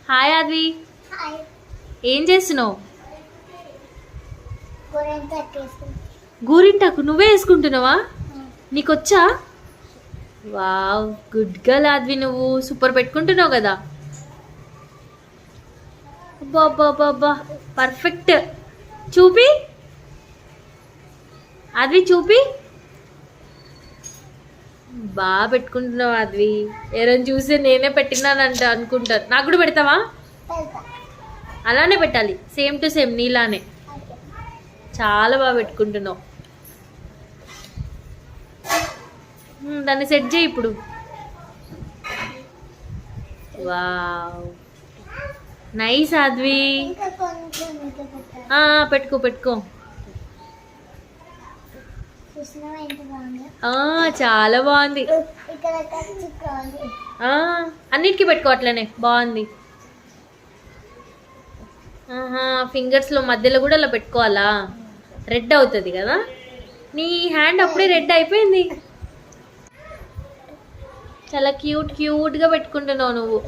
Hi Aadvi, hi. ఏం చేస్తున్నావు? గోరింటాకు వేసుకుంటా. గోరింటాకు నువ్వే వేసుకుంటున్నావా? నీకొచ్చా? వావ్, గుడ్ గర్ల్ ఆద్వి, నువ్వు సూపర్ పెట్టుకుంటున్నావు కదా. అబ్బా అబ్బా అబ్బా అబ్బా, పర్ఫెక్ట్. చూపి ఆద్వి, చూపి. బాగా పెట్టుకుంటున్నావు ఆద్వి. ఎవరైనా చూసి నేనే పెట్టినానంట అనుకుంటారు. నాకు కూడా పెడతావా? పెడతా. అలానే పెట్టాలి, సేమ్ టు సేమ్ నీలానే. ఓకే. చాలా బాగా పెట్టుకుంటున్నావు. దాన్ని సెట్ చేయి ఇప్పుడు. Wow, nice Aadvi. ఇంకా కొంచెం ఇంకా పెట్టాలి. పెట్టుకో పెట్టుకో. చూసినావా ఎంత బాగుందో? చాలా బాగుంది. ఇక్కడ ఖర్చు కాదు. అన్నిటికీ పెట్టుకో, అట్లనే బాగుంది. ఫింగర్స్లో మధ్యలో కూడా అలా పెట్టుకోవాలా? రెడ్ అవుతుంది కదా. నీ హ్యాండ్ అప్పుడే రెడ్ అయిపోయింది. చాలా క్యూట్గా పెట్టుకుంటున్నావు నువ్వు.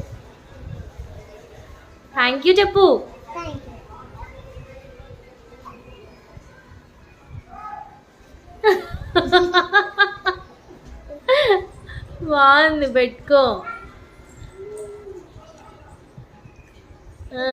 థ్యాంక్ యూ చెప్పు. Thank you. బాగుంది, పెట్టుకో.